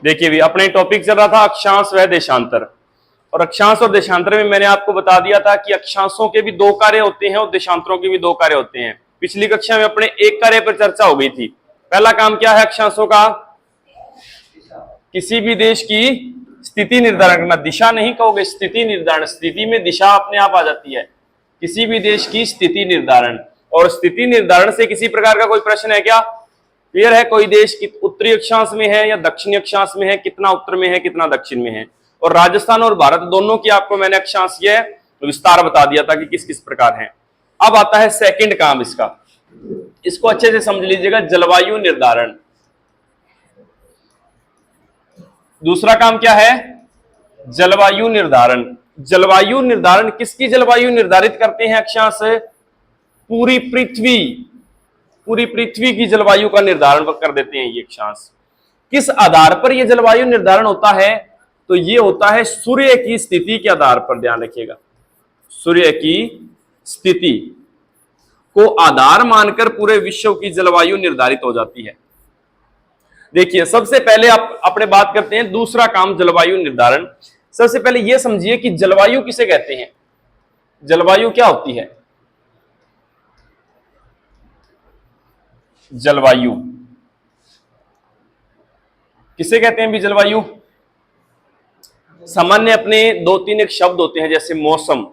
देखिए भी अपने टॉपिक चल रहा था अक्षांश व देशांतर, और अक्षांश और देशांतर में मैंने आपको बता दिया था कि अक्षांशों के भी दो कार्य होते हैं और देशांतरों के भी दो कार्य होते हैं। पिछली कक्षा में अपने एक कार्य पर चर्चा हो गई थी। पहला काम क्या है अक्षांशों का? किसी भी देश की स्थिति निर्धारण करना। दिशा नहीं कहोगे, स्थिति निर्धारण। स्थिति में दिशा अपने आप आ जाती है। किसी भी देश की स्थिति निर्धारण, और स्थिति निर्धारण से किसी प्रकार का कोई प्रश्न है क्या? क्लियर है? कोई देश उत्तरी अक्षांश में है या दक्षिणी अक्षांश में है, कितना उत्तर में है, कितना दक्षिण में है। और राजस्थान और भारत दोनों की आपको मैंने अक्षांशीय विस्तार बता दिया था कि किस किस प्रकार है। अब आता है सेकंड काम इसका, इसको अच्छे से समझ लीजिएगा, जलवायु निर्धारण। दूसरा काम क्या है? जलवायु निर्धारण। जलवायु निर्धारण किसकी जलवायु निर्धारित करते हैं अक्षांश? पूरी पृथ्वी की जलवायु का निर्धारण कर देते हैं ये अक्षांश। किस आधार पर यह जलवायु निर्धारण होता है? तो ये होता है सूर्य की स्थिति के आधार पर। ध्यान रखिएगा, सूर्य की स्थिति को आधार मानकर पूरे विश्व की जलवायु निर्धारित हो जाती है। देखिए सबसे पहले आप अपने बात करते हैं दूसरा काम जलवायु निर्धारण। सबसे पहले यह समझिए कि जलवायु किसे कहते हैं? जलवायु क्या होती है? जलवायु किसे कहते हैं भी? जलवायु सामान्य अपने दो तीन एक शब्द होते हैं, जैसे मौसम,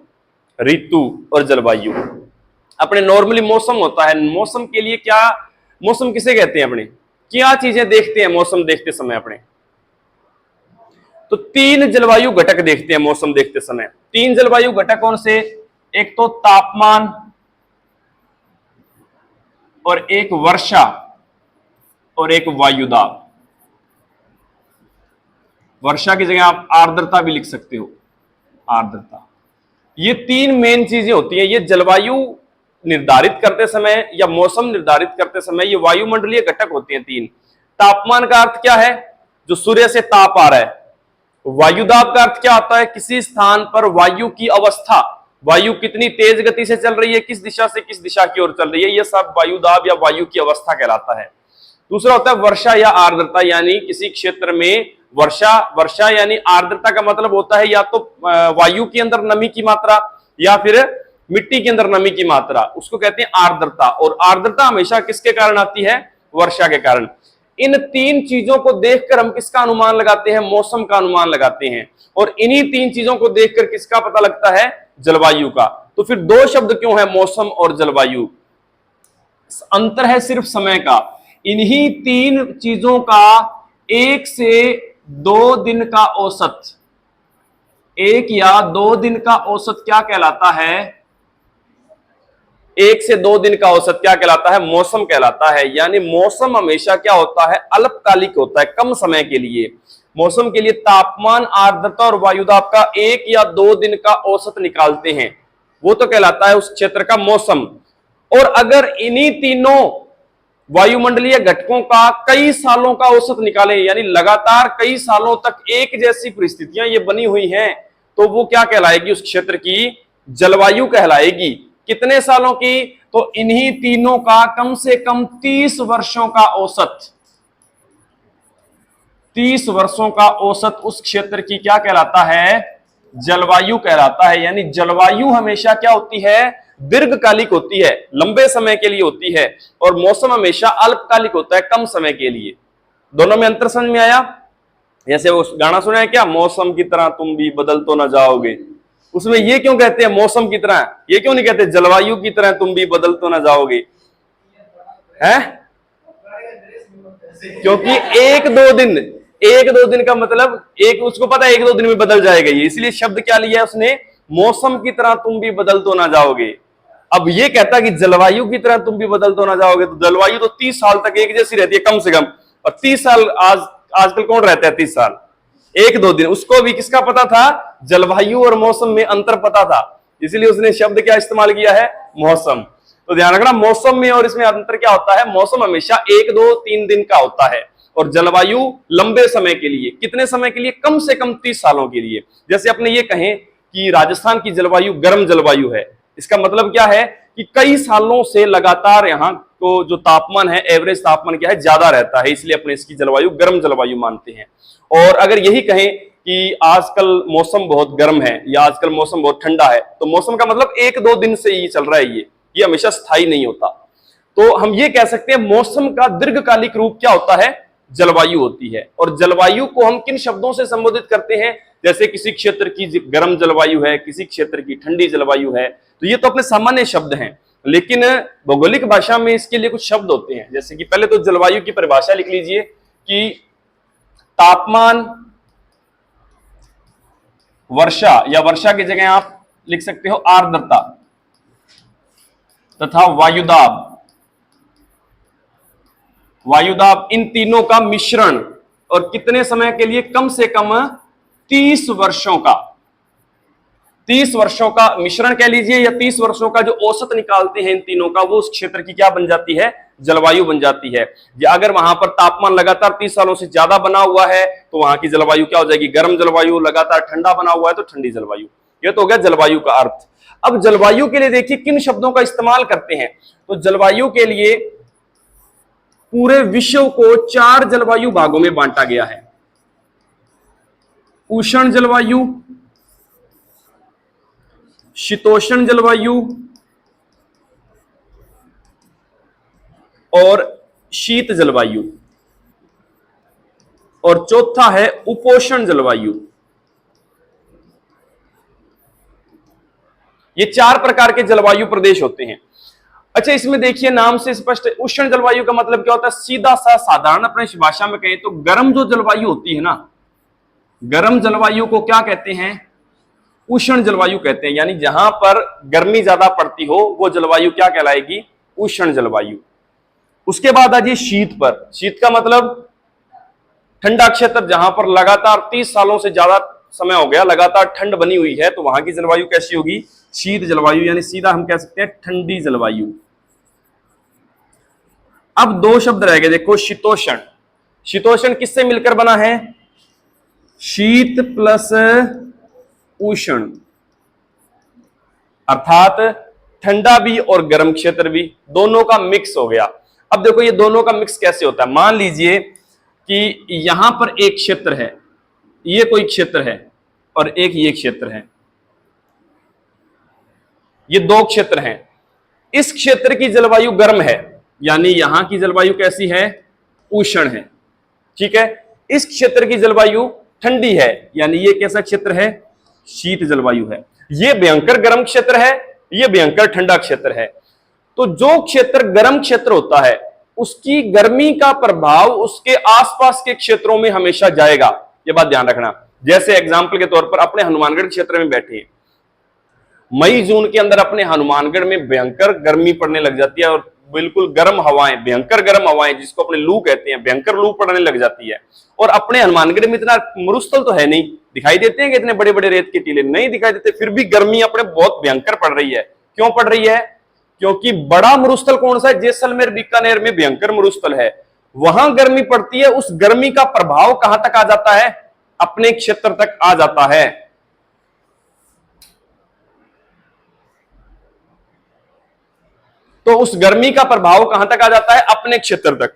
ऋतु और जलवायु। अपने नॉर्मली मौसम होता है। मौसम के लिए क्या, मौसम किसे कहते हैं? अपने क्या चीजें देखते हैं मौसम देखते समय? अपने तो तीन जलवायु घटक देखते हैं मौसम देखते समय। तीन जलवायु घटक कौन से? एक तो तापमान, और एक वर्षा, और एक वायुदाब। वर्षा की जगह आप आर्द्रता भी लिख सकते हो, आर्द्रता। ये तीन मेन चीजें होती हैं। ये जलवायु निर्धारित करते समय या मौसम निर्धारित करते समय ये वायुमंडलीय घटक होते हैं तीन। तापमान का अर्थ क्या है? जो सूर्य से ताप आ रहा है। वायुदाब का अर्थ क्या होता है? किसी स्थान पर वायु की अवस्था, वायु कितनी तेज गति से चल रही है, किस दिशा से किस दिशा की ओर चल रही है, यह सब वायुदाब या वायु की अवस्था कहलाता है। दूसरा होता है वर्षा या आर्द्रता, यानी किसी क्षेत्र में वर्षा यानी आर्द्रता का मतलब होता है या तो वायु के अंदर नमी की मात्रा या फिर मिट्टी के अंदर नमी की मात्रा, उसको कहते हैं आर्द्रता। और आर्द्रता हमेशा किसके कारण आती है? वर्षा के कारण। इन तीन चीजों को देखकर हम किसका अनुमान लगाते हैं? मौसम का अनुमान लगाते हैं। और इन्हीं तीन चीजों को देखकर किसका पता लगता है? जलवायु का। तो फिर दो शब्द क्यों है, मौसम और जलवायु? अंतर है सिर्फ समय का। इन्हीं तीन चीजों का 1 से 2 दिन का औसत, 1 या 2 दिन का औसत क्या कहलाता है? 1 से 2 दिन का औसत क्या कहलाता है? मौसम कहलाता है। यानी मौसम हमेशा क्या होता है? अल्पकालिक होता है, कम समय के लिए। मौसम के लिए तापमान, आर्द्रता और वायुदाब का 1 या 2 दिन का औसत निकालते हैं, वो तो कहलाता है उस क्षेत्र का मौसम। और अगर इन्हीं तीनों वायुमंडलीय घटकों का कई सालों का औसत निकालें, यानी लगातार कई सालों तक एक जैसी परिस्थितियां ये बनी हुई हैं, तो वो क्या कहलाएगी? उस क्षेत्र की जलवायु कहलाएगी। कितने सालों की? तो इन्हीं तीनों का कम से कम 30 वर्षों का औसत, 30 वर्षों का औसत उस क्षेत्र की क्या कहलाता है? जलवायु कहलाता है। यानी जलवायु हमेशा क्या होती है? दीर्घकालिक होती है, लंबे समय के लिए होती है। और मौसम हमेशा अल्पकालिक होता है, कम समय के लिए। दोनों में अंतर समझ में आया? जैसे वो गाना सुना है क्या, मौसम की तरह तुम भी बदल तो ना जाओगे? उसमें ये क्यों कहते हैं मौसम की तरह? ये क्यों नहीं कहते जलवायु की तरह तुम भी बदल तो ना जाओगे? है क्योंकि 1-2 दिन का मतलब एक, उसको पता है 1-2 दिन में बदल जाएगा ये, इसलिए शब्द क्या लिया उसने? मौसम की तरह तुम भी बदल तो ना जाओगे। अब ये कहता है कि जलवायु की तरह तुम भी बदल तो ना जाओगे, तो जलवायु तो 30 साल तक एक जैसी रहती है कम से कम। और 30 साल आजकल कौन रहता है 30 साल? 1-2 दिन। उसको भी किसका पता था? जलवायु और मौसम में अंतर पता था, इसलिए उसने शब्द क्या इस्तेमाल किया है? मौसम। तो ध्यान रखना, मौसम में और इसमें अंतर क्या होता है? मौसम हमेशा 1-2-3 दिन का होता है, और जलवायु लंबे समय के लिए। कितने समय के लिए? कम से कम 30 सालों के लिए। जैसे अपने ये कहें कि राजस्थान की जलवायु गर्म जलवायु है, इसका मतलब क्या है कि कई सालों से लगातार यहाँ को जो तापमान है, एवरेज तापमान क्या है, ज्यादा रहता है, इसलिए अपने इसकी जलवायु गर्म जलवायु मानते हैं। और अगर यही कहें कि आजकल मौसम बहुत गर्म है या आजकल मौसम बहुत ठंडा है, तो मौसम का मतलब 1-2 दिन से ही चल रहा है, ये हमेशा स्थायी नहीं होता। तो हम ये कह सकते हैं मौसम का दीर्घकालिक रूप क्या होता है, जलवायु होती है। और जलवायु को हम किन शब्दों से संबोधित करते हैं, जैसे किसी क्षेत्र की गर्म जलवायु है, किसी क्षेत्र की ठंडी जलवायु है, तो ये तो अपने सामान्य शब्द हैं, लेकिन भौगोलिक भाषा में इसके लिए कुछ शब्द होते हैं। जैसे कि पहले तो जलवायु की परिभाषा लिख लीजिए कि तापमान, वर्षा या वर्षा की जगह आप लिख सकते हो आर्द्रता तथा वायुदाब। वायुदाब इन तीनों का मिश्रण, और कितने समय के लिए, कम से कम 30 वर्षों का, 30 वर्षों का मिश्रण कह लीजिए, या 30 वर्षों का जो औसत निकालते हैं इन तीनों का, वो उस क्षेत्र की क्या बन जाती है, जलवायु बन जाती है। अगर वहां पर तापमान लगातार 30 सालों से ज्यादा बना हुआ है तो वहां की जलवायु क्या हो जाएगी, गर्म जलवायु। लगातार ठंडा बना हुआ है तो ठंडी जलवायु। यह तो हो गया जलवायु का अर्थ। अब जलवायु के लिए देखिए किन शब्दों का इस्तेमाल करते हैं। तो जलवायु के लिए पूरे विश्व को 4 जलवायु भागों में बांटा गया है। उष्ण जलवायु, शीतोष्ण जलवायु और शीत जलवायु, और चौथा है उपोष्ण जलवायु। ये 4 प्रकार के जलवायु प्रदेश होते हैं। अच्छा, इसमें देखिए नाम से स्पष्ट, उष्ण जलवायु का मतलब क्या होता है, सीधा सा साधारण अपने भाषा में कहें तो गर्म जो जलवायु होती है ना, गर्म जलवायु को क्या कहते हैं, उष्ण जलवायु कहते हैं। यानी जहां पर गर्मी ज्यादा पड़ती हो वो जलवायु क्या कहलाएगी, उष्ण जलवायु। उसके बाद आ जाइए शीत पर। शीत का मतलब ठंडा क्षेत्र, जहां पर लगातार 30 सालों से ज्यादा समय हो गया लगातार ठंड बनी हुई है, तो वहां की जलवायु कैसी होगी, शीत जलवायु, यानी सीधा हम कह सकते हैं ठंडी जलवायु। अब 2 शब्द रह गए, देखो शीतोष्ण। शीतोष्ण किससे मिलकर बना है, शीत प्लस उष्ण, अर्थात ठंडा भी और गर्म क्षेत्र भी, दोनों का मिक्स हो गया। अब देखो ये दोनों का मिक्स कैसे होता है। मान लीजिए कि यहां पर एक क्षेत्र है, ये कोई क्षेत्र है, और एक ये क्षेत्र है, ये 2 क्षेत्र हैं। इस क्षेत्र की जलवायु गर्म है, यानी यहां की जलवायु कैसी है, उष्ण है, ठीक है। इस क्षेत्र की जलवायु ठंडी है, यानी ये कैसा क्षेत्र है, शीत जलवायु है। ये भयंकर गर्म क्षेत्र है, ये भयंकर ठंडा क्षेत्र है। तो जो क्षेत्र गर्म क्षेत्र होता है उसकी गर्मी का प्रभाव उसके आसपास के क्षेत्रों में हमेशा जाएगा, ये बात ध्यान रखना। जैसे एग्जांपल के तौर पर अपने हनुमानगढ़ क्षेत्र में बैठे हैं, मई जून के अंदर अपने हनुमानगढ़ में भयंकर गर्मी पड़ने लग जाती है, और बिल्कुल गर्म हवाएं, भयंकर गर्म हवाएं जिसको अपने लू कहते हैं, भयंकर लू पड़ने लग जाती है। और अपने हनुमानगढ़ में इतना मरुस्थल तो है नहीं, दिखाई देते हैं कि इतने बड़े बड़े रेत के टीले नहीं दिखाई देते, फिर भी गर्मी अपने बहुत भयंकर पड़ रही है। क्यों पड़ रही है, क्योंकि बड़ा मरुस्थल कौन सा है, जैसलमेर बीकानेर में भयंकर मरुस्थल है, वहां गर्मी पड़ती है। उस गर्मी का प्रभाव कहां तक आ जाता है, अपने क्षेत्र तक आ जाता है। तो उस गर्मी का प्रभाव कहां तक आ जाता है, अपने क्षेत्र तक।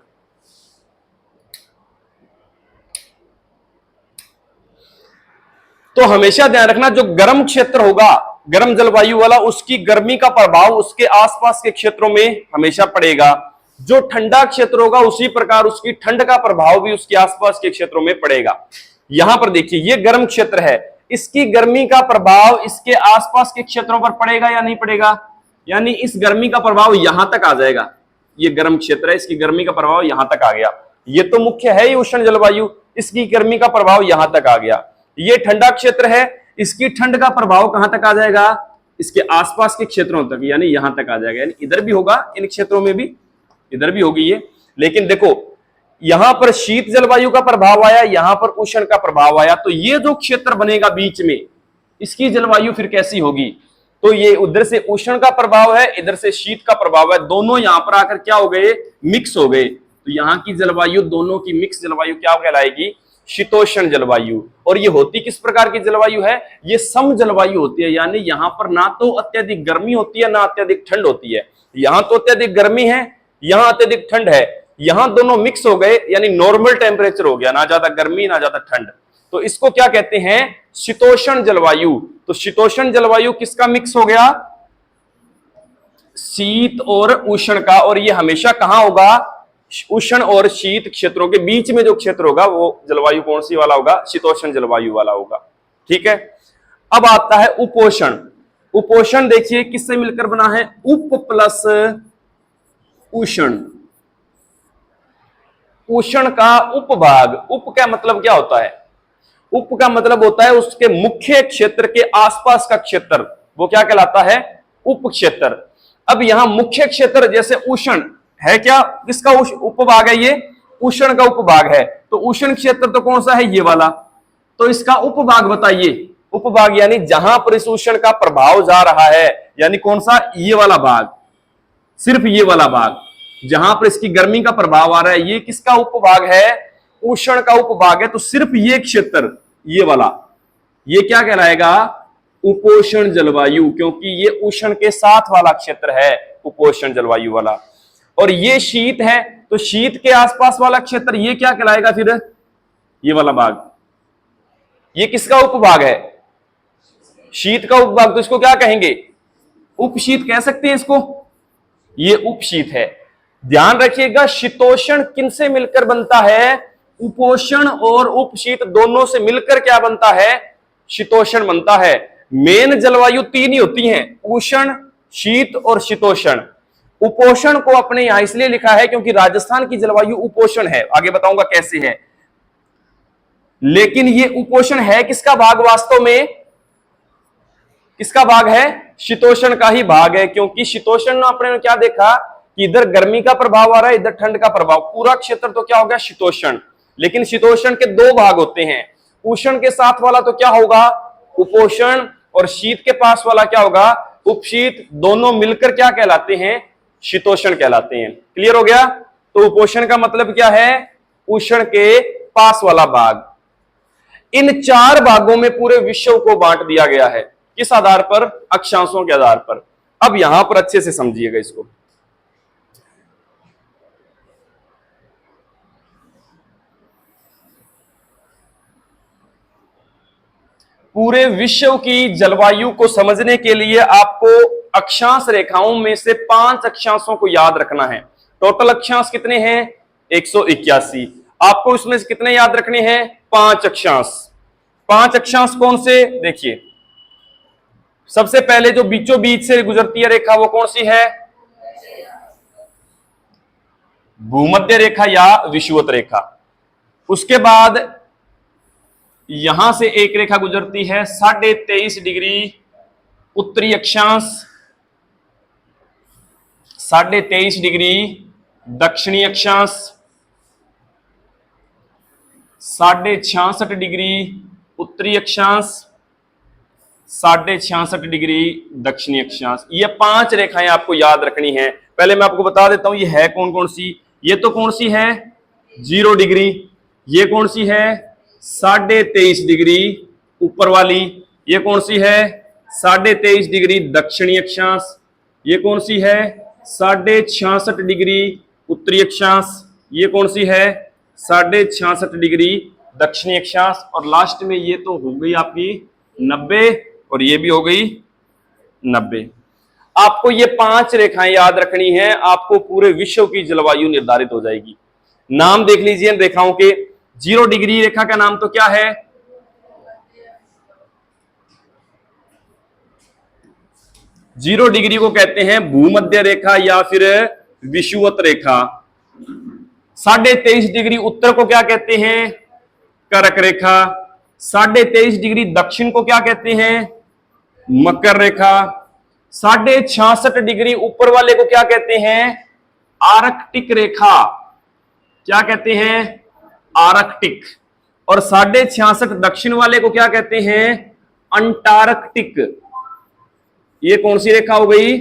तो हमेशा ध्यान रखना, जो गर्म क्षेत्र होगा, गर्म जलवायु वाला, उसकी गर्मी का प्रभाव उसके आसपास के क्षेत्रों में हमेशा पड़ेगा। जो ठंडा क्षेत्र होगा उसी प्रकार उसकी ठंड का प्रभाव भी उसके आसपास के क्षेत्रों में पड़ेगा। यहां पर देखिए ये गर्म क्षेत्र है, इसकी गर्मी का प्रभाव इसके आसपास के क्षेत्रों पर पड़ेगा या नहीं पड़ेगा, यानी इस गर्मी का प्रभाव यहां तक आ जाएगा। ये गर्म क्षेत्र है, इसकी गर्मी का प्रभाव यहां तक आ गया। ये तो मुख्य है ही उष्ण जलवायु, इसकी गर्मी का प्रभाव यहां तक आ गया। ये ठंडा क्षेत्र है, इसकी ठंड का प्रभाव कहां तक आ जाएगा, इसके आसपास के क्षेत्रों तक, यानी यहां तक आ जाएगा। यानी इधर भी होगा, इन क्षेत्रों में भी, इधर भी होगी ये। लेकिन देखो यहां पर शीत जलवायु का प्रभाव आया, यहां पर उष्ण का प्रभाव आया, तो ये जो क्षेत्र बनेगा बीच में, इसकी जलवायु फिर कैसी होगी। तो ये उधर से उष्ण का प्रभाव है, इधर से शीत का प्रभाव है, दोनों यहां पर आकर क्या हो गए, मिक्स हो गए। तो यहां की जलवायु, दोनों की मिक्स जलवायु क्या कहलाएगी, शीतोष्ण जलवायु। और ये होती किस प्रकार की जलवायु है, ये सम जलवायु होती है। यानी यहां पर ना तो अत्यधिक गर्मी होती है ना अत्यधिक ठंड होती है। यहां तो अत्यधिक गर्मी है, यहां अत्यधिक ठंड है, यहां दोनों मिक्स हो गए, यानी नॉर्मल टेम्परेचर हो गया, ना ज्यादा गर्मी ना ज्यादा ठंड। तो इसको क्या कहते हैं? शीतोष्ण जलवायु। तो शीतोष्ण जलवायु किसका मिक्स हो गया? शीत और उष्ण का। और ये हमेशा कहां होगा? उष्ण और शीत क्षेत्रों के बीच में जो क्षेत्र होगा वो जलवायु कौन सी वाला होगा? शीतोष्ण जलवायु वाला होगा। ठीक है। अब आता है उपोष्ण। उपोष्ण देखिए किससे मिलकर बना है? उप प्लस उष्ण। उष्ण का उपभाग। उप का मतलब क्या होता है? उप का मतलब होता है उसके मुख्य क्षेत्र के आसपास का क्षेत्र, वो क्या कहलाता है? उप क्षेत्र। अब यहां मुख्य क्षेत्र जैसे उष्ण है, क्या किसका उपभाग है? ये उष्ण का उपभाग है। तो उष्ण क्षेत्र तो कौन सा है? ये वाला। तो इसका उपभाग बताइए। उपभाग यानी जहां पर इस उष्ण का प्रभाव जा रहा है, यानी कौन सा? ये वाला भाग, सिर्फ ये वाला भाग जहां पर इसकी गर्मी का प्रभाव आ रहा है, ये किसका उपभाग है? उष्ण का उपभाग है। तो सिर्फ ये क्षेत्र, ये वाला, ये क्या कहलाएगा? उपोष्ण जलवायु, क्योंकि ये उष्ण के साथ वाला क्षेत्र है, उपोष्ण जलवायु वाला। और ये शीत है, तो शीत के आसपास वाला क्षेत्र ये क्या कहलाएगा फिर? ये वाला भाग। ये किसका उपभाग है? शीत का उपभाग। तो इसको क्या कहेंगे? उपशीत कह सकते हैं इसको। ये उपशीत है। ध्यान रखिएगा, शीतोष्ण किनसे मिलकर बनता है? उपोष्ण और उपशीत दोनों से मिलकर क्या बनता है? शीतोष्ण बनता है। मेन जलवायु तीन ही होती हैं, उष्ण, शीत और शीतोष्ण। उपोष्ण को अपने यहां इसलिए लिखा है क्योंकि राजस्थान की जलवायु उपोष्ण है, आगे बताऊंगा कैसे है। लेकिन ये उपोष्ण है किसका भाग? वास्तव में किसका भाग है? शीतोष्ण का ही भाग है। क्योंकि शीतोष्ण आपने क्या देखा कि इधर गर्मी का प्रभाव आ रहा है, इधर ठंड का प्रभाव, पूरा क्षेत्र तो क्या हो गया? शीतोष्ण। लेकिन शीतोष्ण के दो भाग होते हैं, उष्ण के साथ वाला तो क्या होगा? उपोष्ण, और शीत के पास वाला क्या होगा? उपशीत। दोनों मिलकर क्या कहलाते हैं? शीतोष्ण कहलाते हैं। क्लियर हो गया? तो उपोष्ण का मतलब क्या है? उष्ण के पास वाला भाग। इन चार भागों में पूरे विश्व को बांट दिया गया है। किस आधार पर? अक्षांशों के आधार पर। अब यहां पर अच्छे से समझिएगा इसको। पूरे विश्व की जलवायु को समझने के लिए आपको अक्षांश रेखाओं में से 5 अक्षांशों को याद रखना है। टोटल अक्षांश कितने हैं? 181। आपको इसमें से कितने याद रखने हैं? 5 अक्षांश। 5 अक्षांश कौन से? देखिए, सबसे पहले जो बीचों बीच से गुजरती है रेखा वो कौन सी है? भूमध्य रेखा या विषुवत रेखा। उसके बाद यहां से एक रेखा गुजरती है 23.5 डिग्री उत्तरी अक्षांश, 23.5 डिग्री दक्षिणी अक्षांश, 66.5 डिग्री उत्तरी अक्षांश, 66.5 डिग्री दक्षिणी अक्षांश। ये 5 रेखाएं आपको याद रखनी है। पहले मैं आपको बता देता हूं ये है कौन कौन सी। ये तो कौन सी है? 0 डिग्री। ये कौन सी है? 23.5 डिग्री ऊपर वाली। ये कौन सी है? 23.5 डिग्री दक्षिणी अक्षांश। ये कौन सी है? 66.5 डिग्री उत्तरी अक्षांश। ये कौन सी है? 66.5 डिग्री दक्षिणी अक्षांश। और लास्ट में ये तो हो गई आपकी 90, और ये भी हो गई 90। आपको ये 5 रेखाएं याद रखनी है, आपको पूरे विश्व की जलवायु निर्धारित हो जाएगी। नाम देख लीजिए इन रेखाओं के। 0 डिग्री रेखा का नाम तो क्या है? 0 डिग्री को कहते हैं भूमध्य रेखा या फिर विषुवत रेखा। 23.5 डिग्री उत्तर को क्या कहते हैं? कर्क रेखा। 23.5 डिग्री दक्षिण को क्या कहते हैं? मकर रेखा। 66.5 डिग्री ऊपर वाले को क्या कहते हैं? आर्कटिक रेखा। क्या कहते हैं? आर्कटिक। और 66.5 दक्षिण वाले को क्या कहते हैं? अंटार्कटिक। ये कौन सी रेखा हो गई?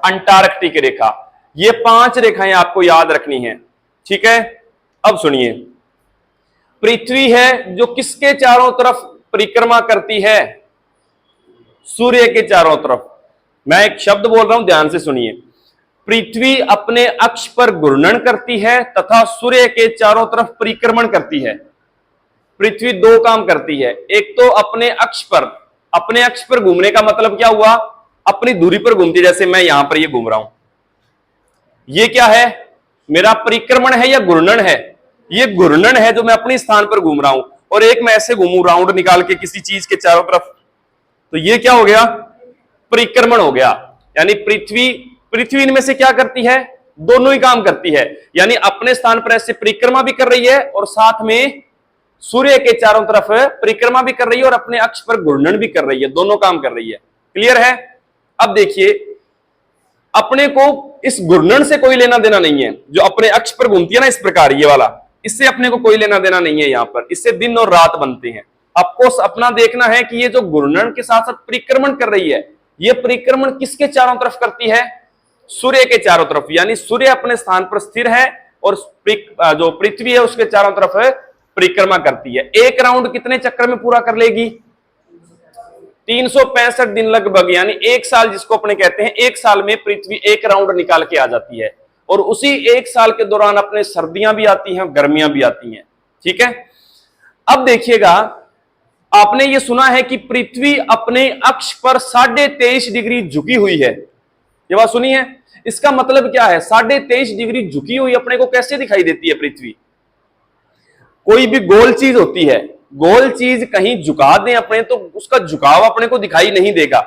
अंटार्कटिक रेखा। ये 5 रेखाएं आपको याद रखनी है। ठीक है, अब सुनिए। पृथ्वी है जो किसके चारों तरफ परिक्रमा करती है? सूर्य के चारों तरफ। मैं एक शब्द बोल रहा हूं, ध्यान से सुनिए। पृथ्वी अपने अक्ष पर घूर्णन करती है तथा सूर्य के चारों तरफ परिक्रमण करती है। पृथ्वी दो काम करती है, एक तो अपने अक्ष पर घूमने का मतलब क्या हुआ, अपनी दूरी पर घूमती है। जैसे मैं यहां पर ये घूम रहा हूं, ये क्या है, मेरा परिक्रमण है या घूर्णन है? ये घूर्णन है जो मैं अपने स्थान पर घूम रहा हूं। और एक मैं ऐसे घूमू राउंड निकाल के किसी चीज के चारों तरफ, तो ये क्या हो गया, परिक्रमण हो गया। यानी पृथ्वी इनमें से क्या करती है, दोनों ही काम करती है। यानी अपने स्थान पर ऐसे परिक्रमा भी कर रही है और साथ में सूर्य के चारों तरफ परिक्रमा भी कर रही है और अपने अक्ष पर घूर्णन भी कर रही है, दोनों काम कर रही है। क्लियर है? अब देखिए, अपने को इस घूर्णन से कोई लेना देना नहीं है। जो अपने अक्ष पर घूमती है ना इस प्रकार, ये वाला, इससे अपने को कोई लेना देना नहीं है। यहां पर इससे दिन और रात बनते हैं। आपको अपना देखना है कि ये जो घूर्णन के साथ साथ परिक्रमण कर रही है, ये परिक्रमण किसके चारों तरफ करती है, सूर्य के चारों तरफ। यानी सूर्य अपने स्थान पर स्थिर है और जो पृथ्वी है उसके चारों तरफ परिक्रमा करती है। एक राउंड कितने चक्कर में पूरा कर लेगी, 365 दिन लगभग, यानी एक साल जिसको अपने कहते हैं, एक साल में पृथ्वी एक राउंड निकाल के आ जाती है। और उसी एक साल के दौरान अपने सर्दियां भी आती हैं, गर्मियां भी आती हैं। ठीक है? अब देखिएगा, आपने ये सुना है कि पृथ्वी अपने अक्ष पर 23.5 डिग्री झुकी हुई है। ये बात सुनी है? इसका मतलब क्या है, 23.5 डिग्री झुकी हुई अपने को कैसे दिखाई देती है पृथ्वी? कोई भी गोल चीज होती है, गोल चीज कहीं झुका दें अपने तो उसका झुकाव अपने को दिखाई नहीं देगा।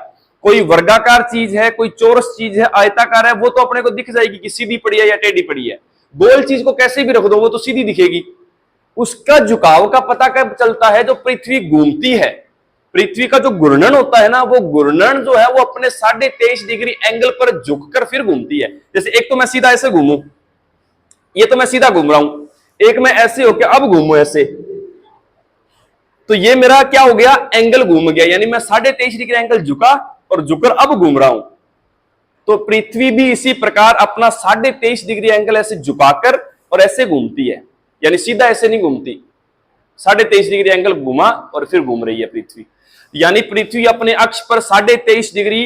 कोई वर्गाकार चीज है, कोई चौरस चीज है, आयताकार है, वो तो अपने को दिख जाएगी कि सीधी पड़ी है या टेढ़ी पड़ी है। गोल चीज को कैसे भी रख दो वो तो सीधी दिखेगी। उसका झुकाव का पता कब चलता है, जो पृथ्वी घूमती है। पृथ्वी का जो घूर्णन होता है ना, वो घूर्णन जो है वो अपने 23.5 डिग्री एंगल पर झुककर फिर घूमती है। जैसे एक तो मैं सीधा ऐसे घूमू, ये तो मैं सीधा घूम रहा हूं, एक मैं ऐसे होकर अब घूमू ऐसे, तो ये मेरा क्या हो गया, एंगल घूम गया। यानी मैं 23.5 डिग्री एंगल झुका और झुककर अब घूम रहा हूं। तो पृथ्वी भी इसी प्रकार अपना 23.5 डिग्री एंगल ऐसे झुकाकर और ऐसे घूमती है। यानी सीधा ऐसे नहीं घूमती, 23.5 डिग्री एंगल घुमा और फिर घूम रही है पृथ्वी। यानी पृथ्वी अपने अक्ष पर 23.5 डिग्री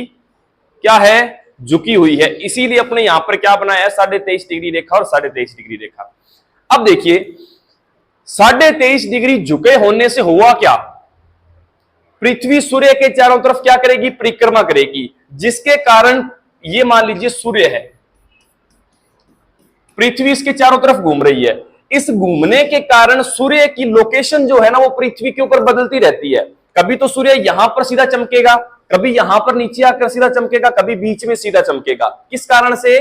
क्या है, झुकी हुई है। इसीलिए अपने यहां पर क्या बनाया है, 23.5 डिग्री रेखा और 23.5 डिग्री रेखा। अब देखिए, 23.5 डिग्री झुके होने से हुआ क्या, पृथ्वी सूर्य के चारों तरफ क्या करेगी, परिक्रमा करेगी, जिसके कारण ये मान लीजिए सूर्य है, पृथ्वी इसके चारों तरफ घूम रही है। इस घूमने के कारण सूर्य की लोकेशन जो है ना वो पृथ्वी के ऊपर बदलती रहती है। कभी तो सूर्य यहां पर सीधा चमकेगा, कभी यहां पर नीचे आकर सीधा चमकेगा, कभी बीच में सीधा चमकेगा। किस कारण से,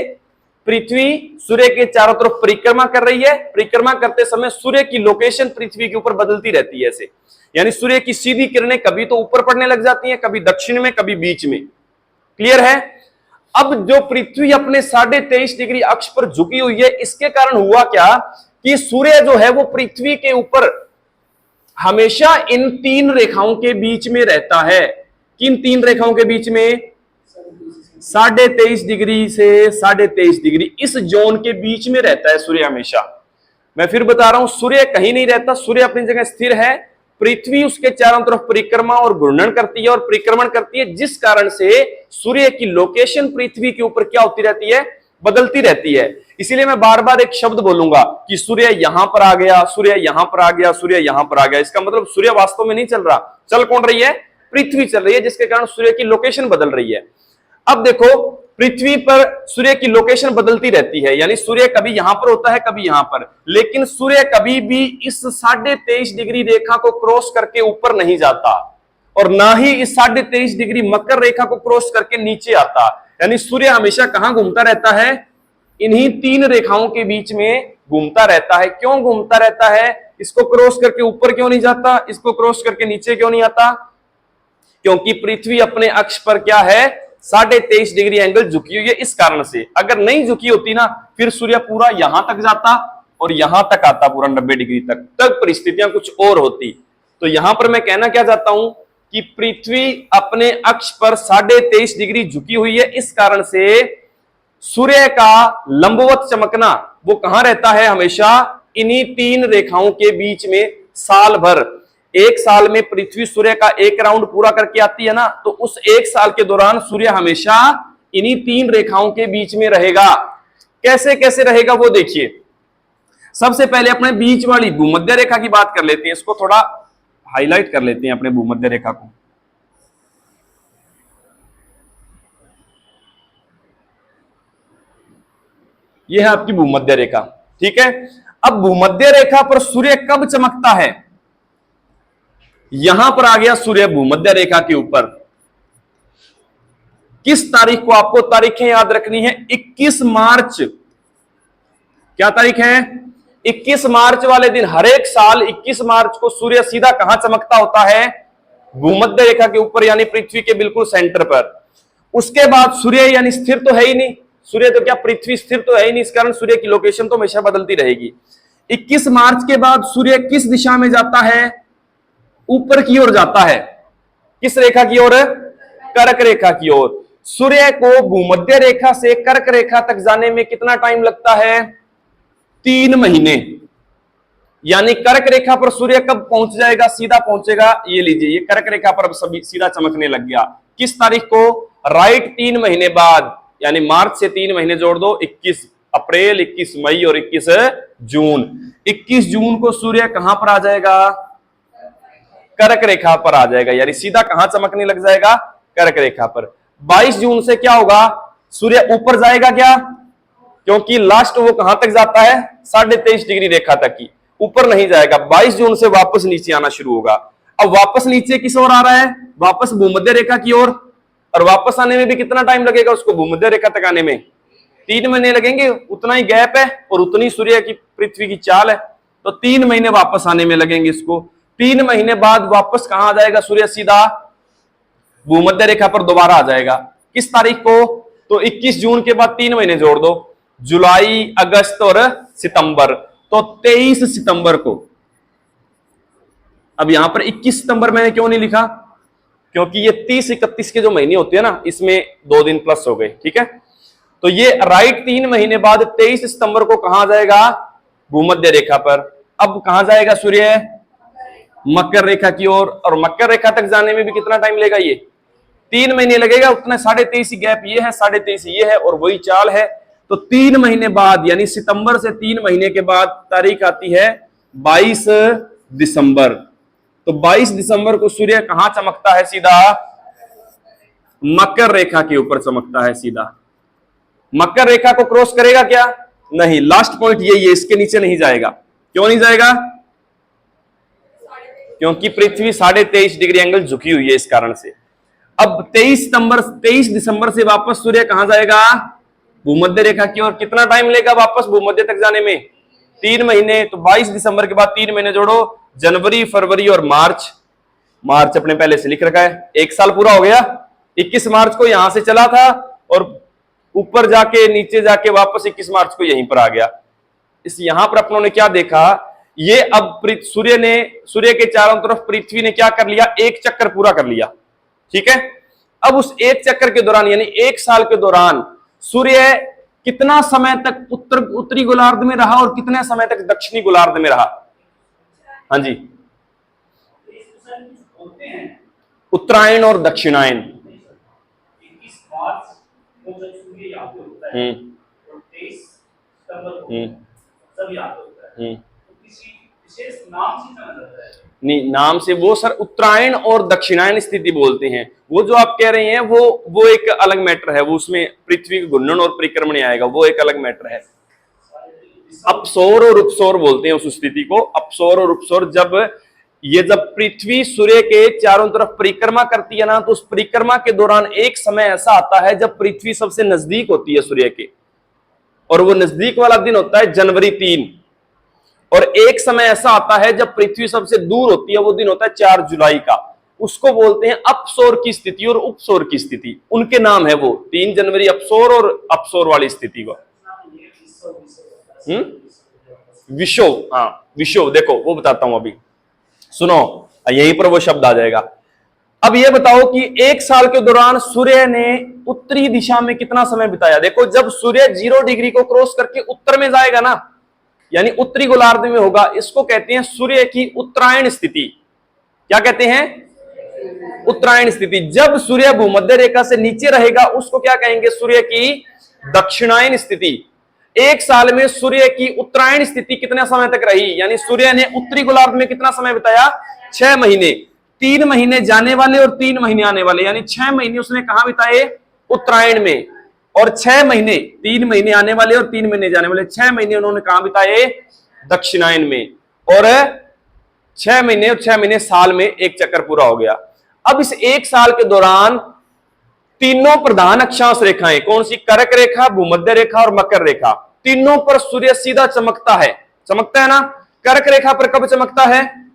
पृथ्वी सूर्य के चारों तरफ परिक्रमा कर रही है। परिक्रमा करते समय सूर्य की लोकेशन पृथ्वी के ऊपर बदलती रहती है ऐसे। यानी सूर्य की सीधी किरणें कभी तो ऊपर पड़ने लग जाती हैं, कभी दक्षिण में, कभी बीच में। क्लियर है? अब जो पृथ्वी अपने 23.5 डिग्री अक्ष पर झुकी हुई है, इसके कारण हुआ क्या कि सूर्य जो है वो पृथ्वी के ऊपर हमेशा इन तीन रेखाओं के बीच में रहता है। किन तीन रेखाओं के बीच में, 23.5 डिग्री से 23.5 डिग्री, इस जोन के बीच में रहता है सूर्य हमेशा। मैं फिर बता रहा हूं, सूर्य कहीं नहीं रहता, सूर्य अपनी जगह स्थिर है। पृथ्वी उसके चारों तरफ परिक्रमा और घूर्णन करती है और परिक्रमण करती है, जिस कारण से सूर्य की लोकेशन पृथ्वी के ऊपर क्या होती रहती है, बदलती रहती है। इसीलिए मैं बार बार एक शब्द बोलूंगा कि सूर्य यहां पर आ गया, सूर्य यहां पर आ गया, सूर्य यहां पर आ गया। इसका मतलब सूर्य वास्तव में नहीं चल रहा, चल कौन रही है, पृथ्वी चल रही है, जिसके कारण सूर्य की लोकेशन बदल रही है। अब देखो, पृथ्वी पर सूर्य की लोकेशन बदलती रहती है, यानी सूर्य कभी यहां पर होता है, कभी यहां पर, लेकिन सूर्य कभी भी इस 23.5 डिग्री रेखा को क्रॉस करके ऊपर नहीं जाता और ना ही इस 23.5 डिग्री मकर रेखा को क्रॉस करके नीचे आता। यानी सूर्य हमेशा कहां घूमता रहता है, इन्हीं तीन रेखाओं के बीच में घूमता रहता है। क्यों घूमता रहता है, इसको क्रॉस करके ऊपर क्यों नहीं जाता, इसको क्रॉस करके नीचे क्यों नहीं आता, क्योंकि पृथ्वी अपने अक्ष पर क्या है, 23.5 डिग्री एंगल झुकी हुई है। इस कारण से अगर नहीं झुकी होती ना, फिर सूर्य पूरा यहां तक जाता और यहां तक आता, पूरा 90 डिग्री तक, तब परिस्थितियां कुछ और होती। तो यहां पर मैं कहना क्या चाहता हूं कि पृथ्वी अपने अक्ष पर 23.5 डिग्री झुकी हुई है, इस कारण से सूर्य का लंबवत चमकना वो कहां रहता है, हमेशा इन्हीं तीन रेखाओं के बीच में साल भर। एक साल में पृथ्वी सूर्य का एक राउंड पूरा करके आती है ना, तो उस एक साल के दौरान सूर्य हमेशा इन्हीं तीन रेखाओं के बीच में रहेगा। कैसे कैसे रहेगा वो देखिए। सबसे पहले अपने बीच वाली भूमध्य रेखा की बात कर लेते हैं, इसको थोड़ा हाईलाइट कर लेते हैं अपने भूमध्य रेखा को। यह है आपकी भूमध्य रेखा, ठीक है। अब भूमध्य रेखा पर सूर्य कब चमकता है? यहां पर आ गया सूर्य भूमध्य रेखा के ऊपर। किस तारीख को? आपको तारीखें याद रखनी है। 21 मार्च। क्या तारीख है? 21 मार्च वाले दिन, हर एक साल 21 मार्च को सूर्य सीधा कहां चमकता होता है? भूमध्य रेखा के ऊपर, यानी पृथ्वी के बिल्कुल सेंटर पर। उसके बाद सूर्य यानी स्थिर तो है ही नहीं, सूर्य तो क्या पृथ्वी स्थिर तो है ही नहीं, इस कारण सूर्य की लोकेशन तो हमेशा बदलती रहेगी। 21 मार्च के बाद सूर्य किस दिशा में जाता है? ऊपर की ओर जाता है। किस रेखा की ओर? कर्क रेखा की ओर। सूर्य को भूमध्य रेखा से कर्क रेखा तक जाने में कितना टाइम लगता है? 3 महीने। यानी कर्क रेखा पर सूर्य कब पहुंच जाएगा? सीधा पहुंचेगा, ये लीजिए, ये कर्क रेखा पर अब सभी सीधा चमकने लग गया। किस तारीख को? राइट 3 महीने बाद, यानी मार्च से 3 महीने जोड़ दो, 21 अप्रैल, 21 मई और 21 जून। 21 जून को सूर्य कहां पर आ जाएगा? कर्क रेखा पर आ जाएगा, यानी सीधा कहां चमकने लग जाएगा? कर्क रेखा पर। 22 जून से क्या होगा? सूर्य ऊपर जाएगा क्या? क्योंकि लास्ट वो कहां तक जाता है? 23.5 डिग्री रेखा तक की, ऊपर नहीं जाएगा। 22 जून से वापस नीचे आना शुरू होगा। अब वापस नीचे किस ओर आ रहा है? वापस भूमध्य रेखा की ओर। और वापस आने में भी कितना टाइम लगेगा उसको भूमध्य रेखा तक आने में? 3 महीने लगेंगे। उतना ही गैप है और उतनी सूर्य की पृथ्वी की चाल है, तो 3 महीने वापस आने में लगेंगे इसको। 3 महीने बाद वापस कहां आ जाएगा सूर्य? सीधा भूमध्य रेखा पर दोबारा आ जाएगा। किस तारीख को? तो 21 जून के बाद 3 महीने जोड़ दो, जुलाई, अगस्त और सितंबर, तो 23 सितंबर को। अब यहां पर 21 सितंबर मैंने क्यों नहीं लिखा? क्योंकि ये 30-31 के जो महीने होते हैं ना, इसमें 2 दिन प्लस हो गए, ठीक है। तो ये राइट 3 महीने बाद 23 सितंबर को कहां जाएगा? भूमध्य रेखा पर। अब कहां जाएगा सूर्य? मकर रेखा की ओर। और मकर रेखा तक जाने में भी कितना टाइम लेगा? ये 3 महीने लगेगा। उतना 23.5 गैप ये है, 23.5 ये है, और वही चाल है। तो 3 महीने बाद, यानी सितंबर से 3 महीने के बाद तारीख आती है 22 दिसंबर। तो 22 दिसंबर को सूर्य कहां चमकता है? सीधा मकर रेखा के ऊपर चमकता है सीधा। मकर रेखा को क्रॉस करेगा क्या? नहीं। लास्ट पॉइंट यही है, इसके नीचे नहीं जाएगा। क्यों नहीं जाएगा? क्योंकि पृथ्वी 23.5 डिग्री एंगल झुकी हुई है, इस कारण से। अब 23 दिसंबर से वापस सूर्य कहां जाएगा? भूमध्य रेखा की ओर। कितना टाइम लेगा वापस भूमध्य तक जाने में? 3 महीने। तो 22 दिसंबर के बाद 3 महीने जोड़ो, जनवरी, फरवरी और मार्च। मार्च अपने पहले से लिख रखा है, 1 साल पूरा हो गया। 21 मार्च को यहां से चला था और ऊपर जाके नीचे जाके वापस 21 मार्च को यहीं पर आ गया। इस यहां पर अपनों ने क्या देखा? ये अब सूर्य के चारों तरफ पृथ्वी ने क्या कर लिया? एक चक्कर पूरा कर लिया, ठीक है। अब उस एक चक्कर के दौरान, यानी 1 साल के दौरान, सूर्य कितना समय तक उत्तरी गोलार्ध में रहा और कितने समय तक दक्षिणी गोलार्ध में रहा? हाँ जी, उत्तरायण और दक्षिणायन। नहीं, नाम से वो सर उत्तरायण और दक्षिणायन स्थिति बोलते हैं। वो जो आप कह रहे हैं वो एक अलग मैटर है, वो उसमें पृथ्वी के घूर्णन और परिक्रमण आएगा, वो एक अलग मैटर है। अपसौर और उपसौर बोलते हैं उस स्थिति को, अपसौर और उपसौर। जब पृथ्वी सूर्य के चारों तरफ परिक्रमा करती है ना, तो उस परिक्रमा के दौरान एक समय ऐसा आता है जब पृथ्वी सबसे नजदीक होती है सूर्य के, और वो नजदीक वाला दिन होता है जनवरी 3। और एक समय ऐसा आता है जब पृथ्वी सबसे दूर होती है, वो दिन होता है 4 जुलाई का। उसको बोलते हैं अपसौर की स्थिति और उपसौर की स्थिति, उनके नाम है वो। 3 जनवरी अपसौर और अपसौर वाली स्थिति को विषुव। हाँ, विषुव, देखो वो बताता हूं अभी, सुनो, यहीं पर वो शब्द आ जाएगा। अब ये बताओ कि 1 साल के दौरान सूर्य ने उत्तरी दिशा में कितना समय बिताया? देखो, जब सूर्य 0 डिग्री को क्रॉस करके उत्तर में जाएगा ना, यानी उत्तरी गोलार्ध में होगा, इसको कहते हैं सूर्य की उत्तरायण स्थिति। क्या कहते हैं? उत्तरायण स्थिति। जब सूर्य भूमध्य रेखा से नीचे रहेगा उसको क्या कहेंगे? सूर्य की दक्षिणायन स्थिति। एक साल में सूर्य की उत्तरायण स्थिति कितने समय तक रही? यानी सूर्य ने उत्तरी गोलार्ध में कितना समय बिताया? 6 महीने। 3 महीने जाने वाले और 3 महीने आने वाले, यानी 6 महीने उसने कहां बिताए? उत्तरायण में। और 6 महीने, 3 महीने आने वाले और 3 महीने जाने वाले, 6 महीने उन्होंने कहां बिताए? दक्षिणायन में। और 6 महीने और 6 महीने साल में एक चक्कर पूरा हो गया। अब इस एक साल के दौरान तीनों प्रधान अक्षांश रेखाएं, कौन सी? कर्क रेखा, भूमध्य रेखा और मकर रेखा, तीनों पर सूर्य सीधा चमकता है। चमकता है ना? कर्क रेखा पर कब चमकता है?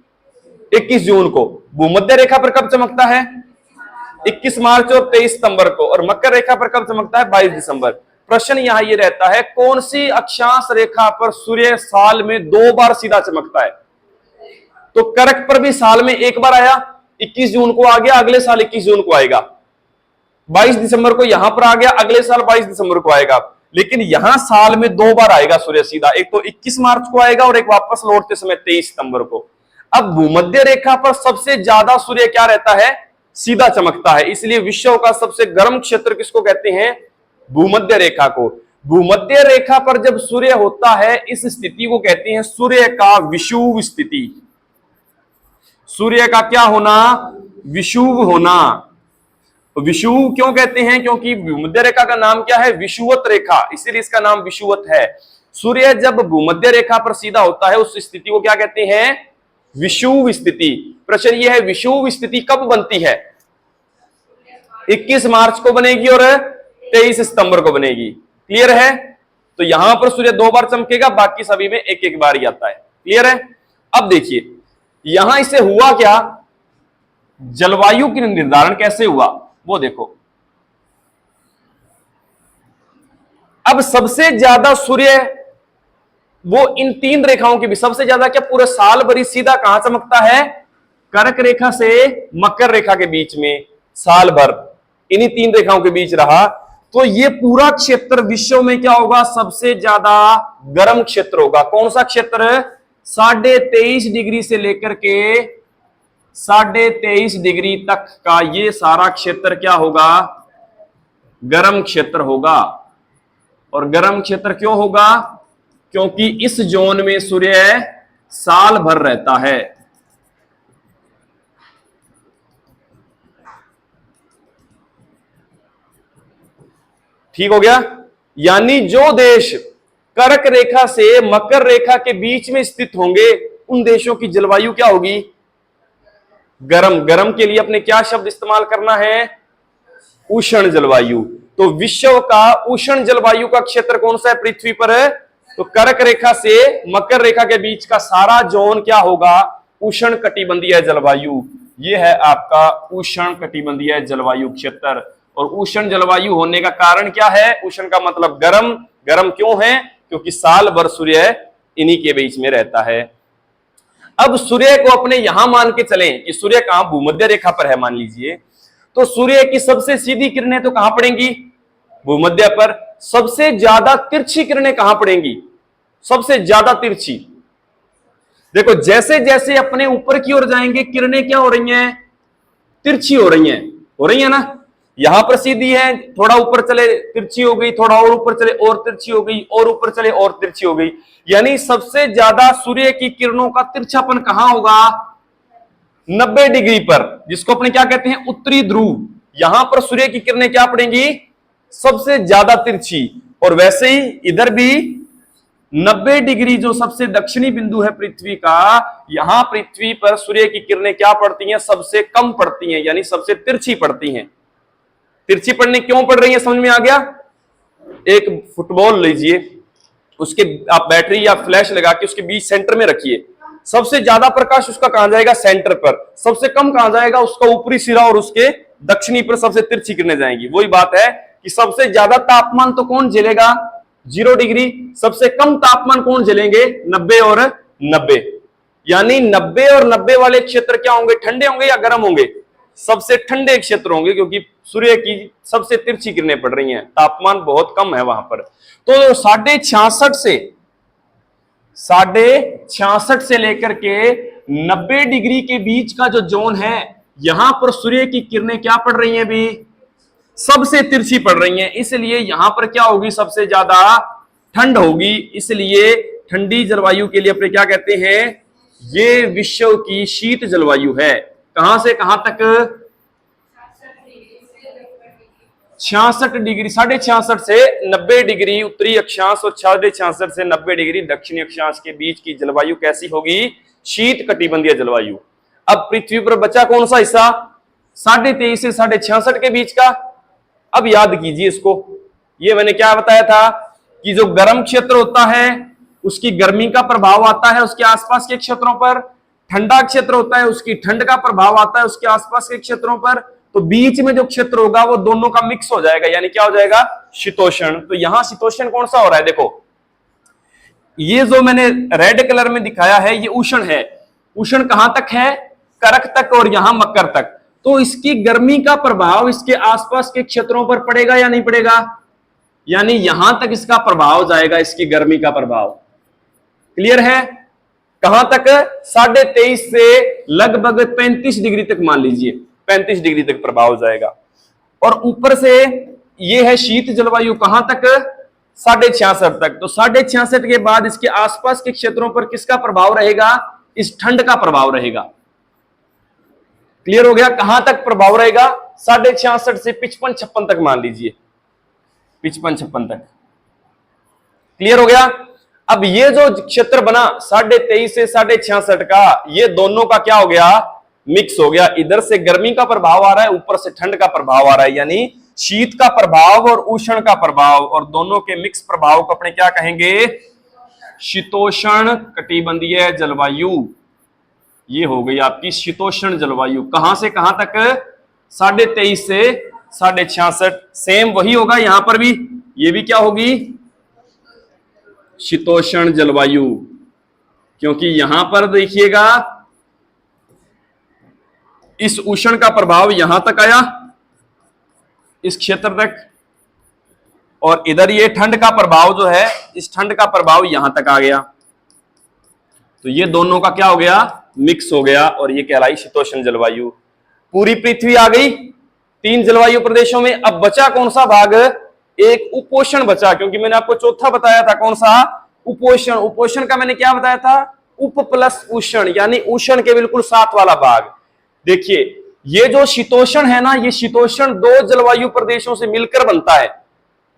21 जून को। भूमध्य रेखा पर कब चमकता है? 21 मार्च और 23 सितंबर को। और मकर रेखा पर कब चमकता है? 22 दिसंबर। प्रश्न यहां ये रहता है, कौन सी अक्षांश रेखा पर सूर्य साल में 2 बार सीधा चमकता है? तो कर्क पर भी साल में एक बार आया, 21 जून को आ गया, अगले साल 21 जून को आएगा। 22 दिसंबर को यहां पर आ गया, अगले साल 22 दिसंबर को आएगा। लेकिन यहां साल में 2 बार आएगा सूर्य सीधा, एक तो 21 मार्च को आएगा और एक वापस लौटते समय 23 सितंबर को। अब भूमध्य रेखा पर सबसे ज्यादा सूर्य क्या रहता है? सीधा चमकता है। इसलिए विश्व का सबसे गर्म क्षेत्र किसको कहते हैं? भूमध्य रेखा को। भूमध्य रेखा पर जब सूर्य होता है, इस स्थिति को कहते हैं सूर्य का विषुव स्थिति। सूर्य का क्या होना? विषुव होना। विषुव क्यों कहते हैं? क्योंकि भूमध्य रेखा का नाम क्या है? विषुवत रेखा, इसीलिए इसका नाम विषुवत है। सूर्य जब भूमध्य रेखा पर सीधा होता है उस स्थिति को क्या कहते हैं? विषुव स्थिति। प्रश्न यह है, विषुव स्थिति कब बनती है? 21 मार्च को बनेगी और 23 सितंबर को बनेगी। क्लियर है? तो यहां पर सूर्य 2 बार चमकेगा, बाकी सभी में एक एक बार ही आता है। क्लियर है? अब देखिए यहां इससे हुआ क्या, जलवायु की निर्धारण कैसे हुआ वो देखो। अब सबसे ज्यादा सूर्य वो इन 3 रेखाओं के बीच, सबसे ज्यादा क्या पूरे साल भर ही सीधा कहां चमकता है? कर्क रेखा से मकर रेखा के बीच में साल भर इन्हीं 3 रेखाओं के बीच रहा। तो ये पूरा क्षेत्र विश्व में क्या होगा? सबसे ज्यादा गर्म क्षेत्र होगा। कौन सा क्षेत्र? 23.5 डिग्री से लेकर के 23.5 डिग्री तक का ये सारा क्षेत्र क्या होगा? गर्म क्षेत्र होगा। और गर्म क्षेत्र क्यों होगा? क्योंकि इस जोन में सूर्य साल भर रहता है। ठीक हो गया? यानी जो देश कर्क रेखा से मकर रेखा के बीच में स्थित होंगे उन देशों की जलवायु क्या होगी? गर्म। गर्म के लिए अपने क्या शब्द इस्तेमाल करना है? उष्ण जलवायु। तो विश्व का उष्ण जलवायु का क्षेत्र कौन सा है पृथ्वी पर? तो कर्क रेखा से मकर रेखा के बीच का सारा जोन क्या होगा? उष्ण कटिबंधीय जलवायु। यह है आपका उष्ण कटिबंधीय जलवायु क्षेत्र। और उष्ण जलवायु होने का कारण क्या है? उष्ण का मतलब गर्म। गर्म क्यों है? क्योंकि साल भर सूर्य इन्हीं के बीच में रहता है। अब सूर्य को अपने यहां मान के चलें कि सूर्य कहां? भूमध्य रेखा पर है मान लीजिए। तो सूर्य की सबसे सीधी किरणें तो कहां पड़ेंगी? भूमध्य पर। सबसे ज्यादा तिरछी किरणें कहां पड़ेंगी? सबसे ज्यादा तिरछी। देखो जैसे जैसे अपने ऊपर की ओर जाएंगे किरणें क्या हो रही हैं? तिरछी हो रही हैं। हो रही है ना? यहां पर सीधी है, थोड़ा ऊपर चले तिरछी हो गई, थोड़ा और ऊपर चले और तिरछी हो गई, और ऊपर चले और तिरछी हो गई। यानी सबसे ज्यादा सूर्य की किरणों का तिरछापन कहां होगा? 90 डिग्री पर, जिसको अपने क्या कहते हैं? उत्तरी ध्रुव। यहां पर सूर्य की किरणें क्या पड़ेंगी? सबसे ज्यादा तिरछी। और वैसे ही इधर भी 90 डिग्री जो सबसे दक्षिणी बिंदु है पृथ्वी का, यहां पृथ्वी पर सूर्य की किरणें क्या पड़ती हैं? सबसे कम पड़ती हैं, यानी सबसे तिरछी पड़ती हैं। तिरछी पड़ने क्यों पड़ रही है समझ में आ गया? एक फुटबॉल लीजिए, उसके आप बैटरी या फ्लैश लगा के उसके बीच सेंटर में रखिए। सबसे ज्यादा प्रकाश उसका कहां जाएगा? सेंटर पर। सबसे कम कहां जाएगा? उसका ऊपरी सिरा और उसके दक्षिणी पर सबसे तिरछी किरणें जाएंगी। वही बात है कि सबसे ज्यादा तापमान तो कौन झेलेगा? 0 डिग्री। सबसे कम तापमान कौन झेलेंगे? 90 और 90। यानी 90 और 90 वाले क्षेत्र क्या होंगे? ठंडे होंगे या गर्म होंगे? सबसे ठंडे क्षेत्र होंगे, क्योंकि सूर्य की सबसे तिरछी किरणें पड़ रही हैं, तापमान बहुत कम है वहां पर। तो 66.5 से लेकर के 90 डिग्री के बीच का जो जोन है, यहां पर सूर्य की किरणें क्या पड़ रही हैं भी, सबसे तिरछी पड़ रही हैं, इसलिए यहां पर क्या होगी, सबसे ज्यादा ठंड होगी। इसलिए ठंडी जलवायु के लिए अपने क्या कहते हैं, ये विश्व की शीत जलवायु है। कहां से कहां तक, 66 डिग्री, 66.5 से 90 डिग्री उत्तरी अक्षांश और 66.5 से 90 डिग्री दक्षिणी अक्षांश के बीच की जलवायु कैसी होगी, शीत कटिबंधीय जलवायु। अब पृथ्वी पर बचा कौन सा हिस्सा, 23.5 से 66.5 के बीच का। अब याद कीजिए इसको, ये मैंने क्या बताया था कि जो गर्म क्षेत्र होता है उसकी गर्मी का प्रभाव आता है उसके आसपास के क्षेत्रों पर, ठंडा क्षेत्र होता है उसकी ठंड का प्रभाव आता है उसके आसपास के क्षेत्रों पर, तो बीच में जो क्षेत्र होगा वो दोनों का मिक्स हो जाएगा, यानी क्या हो जाएगा, शीतोष्ण। तो यहां शीतोष्ण कौन सा हो रहा है, देखो ये जो मैंने रेड कलर में दिखाया है ये उष्ण है। उष्ण कहां तक है, करक तक और यहां मकर तक। तो इसकी गर्मी का प्रभाव इसके आसपास के क्षेत्रों पर पड़ेगा या नहीं पड़ेगा, यानी यहां तक इसका प्रभाव जाएगा, इसकी गर्मी का प्रभाव। क्लियर है, कहां तक, 23.5 से लगभग 35 डिग्री तक, मान लीजिए 35 डिग्री तक प्रभाव जाएगा। और ऊपर से ये है शीत जलवायु, कहां तक, 66.5 तक। तो 66.5 के बाद इसके आसपास के क्षेत्रों पर किसका प्रभाव रहेगा, इस ठंड का प्रभाव रहेगा। क्लियर हो गया, कहां तक प्रभाव रहेगा, 66.5 से 55-56 तक, मान लीजिए 55-56 तक। क्लियर हो गया। अब ये जो क्षेत्र बना 23.5 से 66.5 का, ये दोनों का क्या हो गया, मिक्स हो गया। इधर से गर्मी का प्रभाव आ रहा है, ऊपर से ठंड का प्रभाव आ रहा है, यानी शीत का प्रभाव और उष्ण का प्रभाव, और दोनों के मिक्स प्रभाव को अपने क्या कहेंगे, शीतोष्ण कटिबंधीय जलवायु। ये हो गई आपकी शीतोष्ण जलवायु। कहां से कहां तक, 23.5 से 66.5। सेम वही होगा यहां पर भी, ये भी क्या होगी, शीतोष्ण जलवायु। क्योंकि यहां पर देखिएगा इस उष्ण का प्रभाव यहां तक आया, इस क्षेत्र तक, और इधर ये ठंड का प्रभाव जो है, इस ठंड का प्रभाव यहां तक आ गया। तो ये दोनों का क्या हो गया, मिक्स हो गया, और ये कहलाई शीतोष्ण जलवायु। पूरी पृथ्वी आ गई 3 जलवायु प्रदेशों में। अब बचा कौन सा भाग, एक उपोष्ण बचा, क्योंकि मैंने आपको चौथा बताया था कौन सा, उपोष्ण। उपोष्ण का मैंने क्या बताया था, उप प्लस उष्ण, यानी उष्ण के बिल्कुल साथ वाला भाग। देखिए ये जो शीतोष्ण है ना, ये शीतोष्ण 2 जलवायु प्रदेशों से मिलकर बनता है।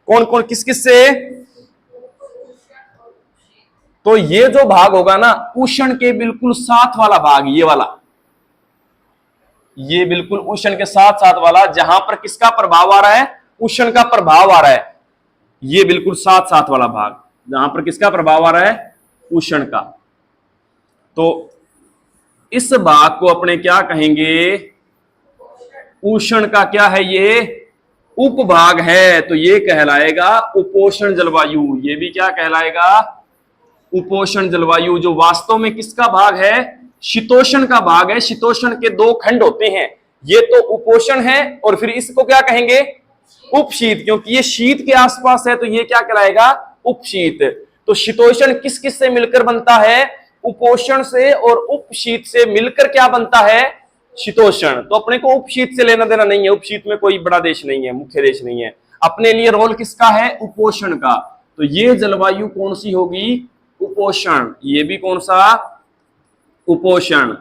कौन कौन, किस किस से, तो ये जो भाग होगा ना उष्ण के बिल्कुल साथ वाला भाग, ये वाला, ये बिल्कुल उष्ण के साथ साथ वाला, जहां पर किसका प्रभाव आ रहा है, उष्ण का प्रभाव आ रहा है, ये बिल्कुल साथ साथ वाला भाग, जहां पर किसका प्रभाव आ रहा है, उष्ण का। तो इस भाग को अपने क्या कहेंगे, उष्ण का क्या है, ये उपभाग है, तो ये कहलाएगा उपोष्ण जलवायु। ये भी क्या कहलाएगा, उपोष्ण जलवायु, जो वास्तव में किसका भाग है, शीतोष्ण का भाग है। शीतोष्ण के 2 खंड होते हैं, ये तो उपोष्ण है, और फिर इसको क्या कहेंगे, उपशीत, क्योंकि ये शीत के आसपास है, तो ये क्या कहलाएगा, उपशीत। तो शीतोष्ण किस किस से मिलकर बनता है, उपोष्ण से और उपशीत से मिलकर क्या बनता है, शीतोष्ण। तो अपने को उपशीत से लेना देना नहीं है, उपशीत में कोई बड़ा देश नहीं है, मुख्य देश नहीं है। अपने लिए रोल किसका है, उपोष्ण का। तो ये जलवायु कौन सी होगी, उपोष्ण। ये भी कौन सा, उपोष्ण।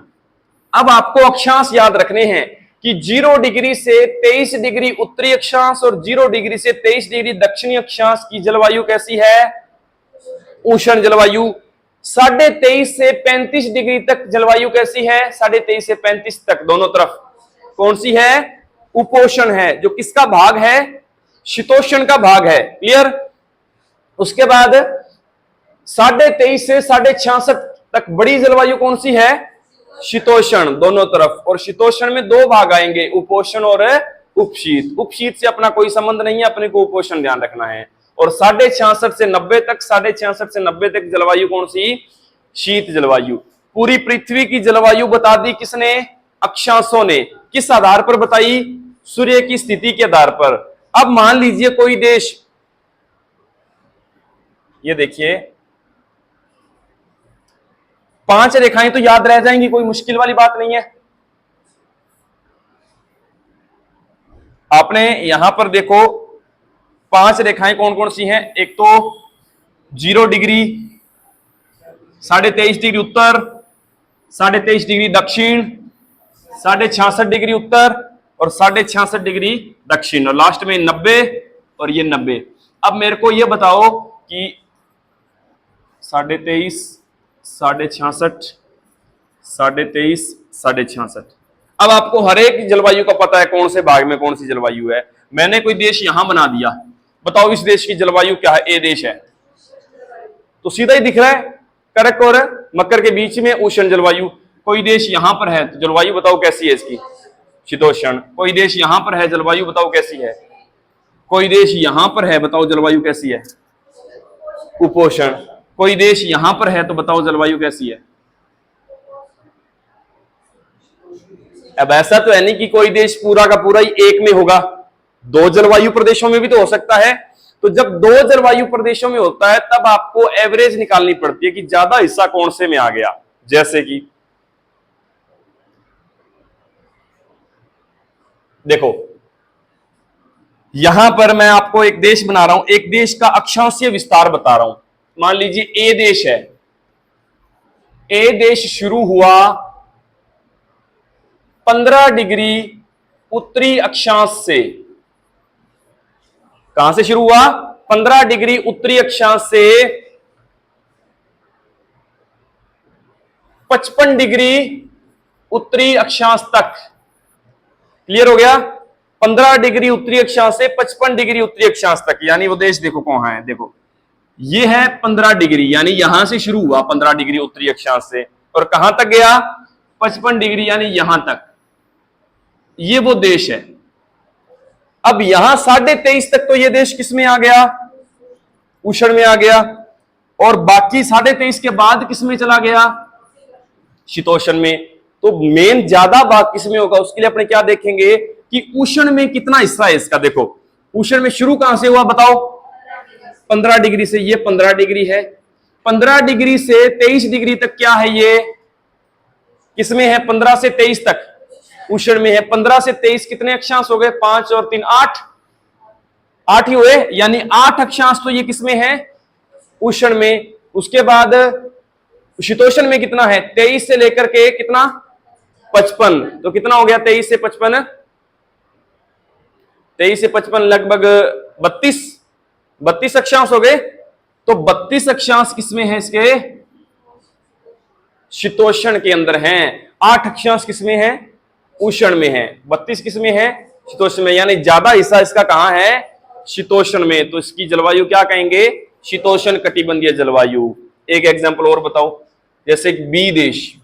अब आपको अक्षांश याद रखने हैं कि 0 डिग्री से 23 डिग्री उत्तरी अक्षांश और 0 डिग्री से 23 डिग्री दक्षिणी अक्षांश की जलवायु कैसी है, उष्ण जलवायु। 23.5 से 35 डिग्री तक जलवायु कैसी है, 23.5 से 35 तक दोनों तरफ कौन सी है, उपोष्ण है, जो किसका भाग है, शीतोष्ण का भाग है। क्लियर। उसके बाद 23.5 से 66.5 तक बड़ी जलवायु कौन सी है, शीतोष्ण, दोनों तरफ। और शीतोष्ण में 2 भाग आएंगे, उपोष्ण और उपशीत। उपशीत से अपना कोई संबंध नहीं है, अपने को उपोष्ण ध्यान रखना है। और 66.5 से 90 तक, 66.5 से 90 तक जलवायु कौन सी, शीत जलवायु। पूरी पृथ्वी की जलवायु बता दी किसने, अक्षांशों ने। किस आधार पर बताई, सूर्य की स्थिति के आधार पर। अब मान लीजिए कोई देश, ये देखिए 5 रेखाएं तो याद रह जाएंगी, कोई मुश्किल वाली बात नहीं है। आपने यहां पर देखो 5 रेखाएं कौन कौन सी हैं। एक तो 0 डिग्री, 23.5 डिग्री उत्तर, 23.5 डिग्री दक्षिण, 66.5 डिग्री उत्तर और 66.5 डिग्री दक्षिण, और लास्ट में 90 और ये 90। अब मेरे को ये बताओ कि 23.5, 66.5, 23.5, 66.5। अब आपको हर एक जलवायु का पता है कौन से भाग में कौन सी जलवायु है। मैंने कोई देश यहां बना दिया, बताओ इस देश की जलवायु क्या है। ए देश है तो सीधा ही दिख रहा है करक और मकर के बीच में उष्ण जलवायु। कोई देश यहां पर है तो जलवायु बताओ कैसी है इसकी, शीतोष्ण। कोई देश यहां पर है, जलवायु बताओ कैसी है। कोई देश यहां पर है, बताओ जलवायु कैसी है, उपोष्ण। कोई देश यहां पर है तो बताओ जलवायु कैसी है। अब ऐसा तो है नहीं कि कोई देश पूरा का पूरा ही एक में होगा, 2 जलवायु प्रदेशों में भी तो हो सकता है। तो जब 2 जलवायु प्रदेशों में होता है तब आपको एवरेज निकालनी पड़ती है कि ज्यादा हिस्सा कौन से में आ गया। जैसे कि देखो यहां पर मैं आपको एक देश बना रहा हूं, एक देश का अक्षांशीय विस्तार बता रहा हूं। मान लीजिए ए देश है, ए देश शुरू हुआ 15 डिग्री उत्तरी अक्षांश से। कहां से शुरू हुआ, 15 डिग्री उत्तरी अक्षांश से 55 डिग्री उत्तरी अक्षांश तक। क्लियर हो गया, 15 डिग्री उत्तरी अक्षांश से 55 डिग्री उत्तरी अक्षांश तक। यानी वो देश देखो कहां है, देखो ये है 15 डिग्री, यानी यहां से शुरू हुआ 15 डिग्री उत्तरी अक्षांश से और कहां तक गया, 55 डिग्री, यानी यहां तक। ये वो देश है। अब यहां 23.5 तक तो ये देश किस में आ गया, उष्ण में आ गया, और बाकी 23.5 के बाद किस में चला गया, शीतोष्ण में। तो मेन ज्यादा भाग किस में होगा, उसके लिए अपने क्या देखेंगे कि उष्ण में कितना हिस्सा है इसका। देखो उष्ण में शुरू कहां से हुआ बताओ, 15 डिग्री से। ये 15 डिग्री है, 15 डिग्री से 23 डिग्री तक क्या है, ये किसमें है, 15 से 23 तक उष्ण में है। 15 से 23 कितने अक्षांश हो गए, 5 और 3 8, 8 ही हुए, यानी 8 अक्षांश तो ये किसमें है, उष्ण में। उसके बाद शीतोष्ण में कितना है, 23 से लेकर के कितना 55, तो कितना हो गया 23 से 55, 23 से 55 लगभग 32 अक्षांश हो गए। तो 32 अक्षांश किसमें है, इसके शीतोष्ण के अंदर हैं। 8 अक्षांश किसमें है, उष्ण में है। 32 किसमें है, शीतोष्ण में, यानी ज्यादा हिस्सा इसका कहां है, शीतोष्ण में। तो इसकी जलवायु क्या कहेंगे, शीतोष्ण कटिबंधीय जलवायु। एक एग्जांपल और बताओ, जैसे बी देश,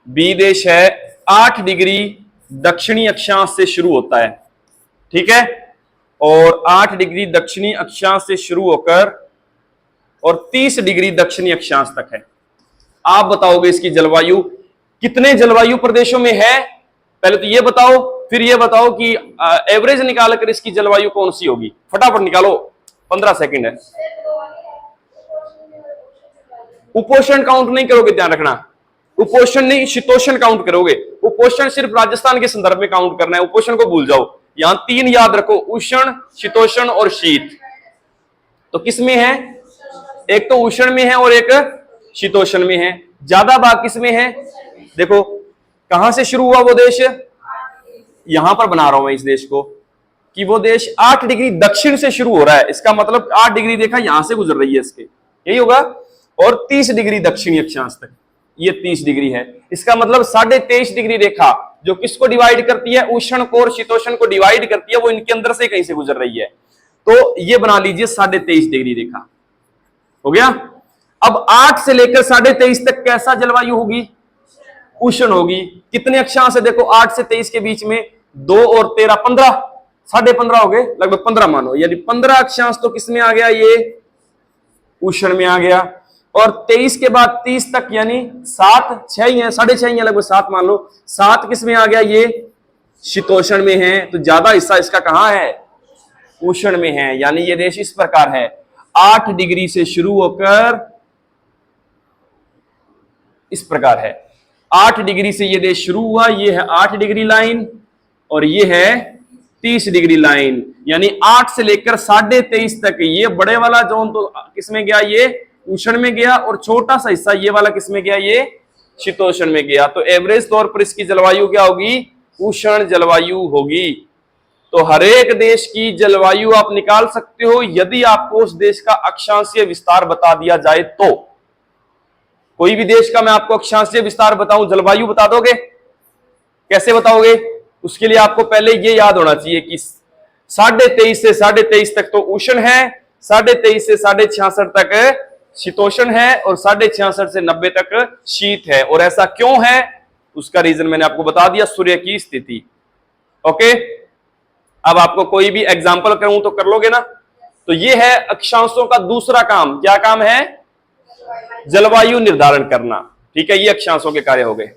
बी देश है 8 डिग्री दक्षिणी अक्षांश से शुरू होता है, ठीक है, और 8 डिग्री दक्षिणी अक्षांश से शुरू होकर और 30 डिग्री दक्षिणी अक्षांश तक है। आप बताओगे इसकी जलवायु कितने जलवायु प्रदेशों में है। पहले तो ये बताओ, फिर ये बताओ कि एवरेज निकाल कर इसकी जलवायु कौन सी होगी। फटाफट निकालो, 15 सेकंड है। उपोष्ण काउंट नहीं करोगे, ध्यान रखना, उपोष्ण नहीं शीतोष्ण काउंट करोगे। उपोष्ण सिर्फ राजस्थान के संदर्भ में काउंट करना है, उपोष्ण को भूल जाओ। यहां 3 याद रखो, उष्ण, शीतोष्ण और शीत। तो किस में है, एक तो उष्ण में है और एक शीतोष्ण में है। ज्यादा भाग किस में है, देखो कहां से शुरू हुआ वो देश, यहां पर बना रहा हूं मैं इस देश को कि वो देश 8 डिग्री दक्षिण से शुरू हो रहा है। इसका मतलब 8 डिग्री देखा यहां से गुजर रही है इसके, यही होगा, और 30 डिग्री दक्षिणी अक्षांश तक, ये 30 डिग्री है। इसका मतलब 23.5 डिग्री रेखा जो किसको डिवाइड करती है, उष्ण को और शीतोष्ण को डिवाइड करती है, वो इनके अंदर से कहीं से गुजर रही है। तो ये बना लीजिए 23.5 डिग्री रेखा, हो गया। अब 8 से लेकर 23.5 तक कैसा जलवायु होगी, उष्ण होगी। कितने अक्षांश है, देखो 8 से 23 के बीच में 2 और 13 15, 15.5 हो गए, लगभग 15 मानो, यानी 15 अक्षांश तो किसमें आ गया, ये उष्ण में आ गया। और 23 के बाद 30 तक यानी 7 6 ही है, 6.5 ही है, लगभग 7 मान लो। 7 किसमें आ गया, ये शीतोष्ण में है। तो ज्यादा हिस्सा इसका कहां है, उष्ण में है। यानी ये देश इस प्रकार है, 8 डिग्री से शुरू होकर इस प्रकार है, 8 डिग्री से ये देश शुरू हुआ, ये है 8 डिग्री लाइन और ये है 30 डिग्री लाइन, यानी 8 से लेकर 23.5 तक ये बड़े वाला जोन तो किसमें गया, ये उष्ण में गया, और छोटा सा हिस्सा ये वाला किसमें गया, ये शीतोष्ण में गया। तो एवरेज तौर पर इसकी जलवायु क्या होगी, उष्ण जलवायु होगी। तो हर एक देश की जलवायु आप निकाल सकते हो यदि आपको उस देश का अक्षांशीय विस्तार बता दिया जाए तो। कोई भी देश का मैं आपको अक्षांशीय विस्तार बताऊं, जलवायु बता दोगे? कैसे बताओगे? उसके लिए आपको पहले ये याद होना चाहिए कि 23.5 से 23.5 तक तो उष्ण है, 23.5 से 66.5 तक शीतोष्ण है, और 66.5 से 90 तक शीत है। और ऐसा क्यों है उसका रीजन मैंने आपको बता दिया, सूर्य की स्थिति। ओके, अब आपको कोई भी एग्जाम्पल करूं तो कर लोगे ना। तो ये है अक्षांशों का दूसरा काम। क्या काम है? जलवायु निर्धारण करना। ठीक है, ये अक्षांशों के कार्य हो गए।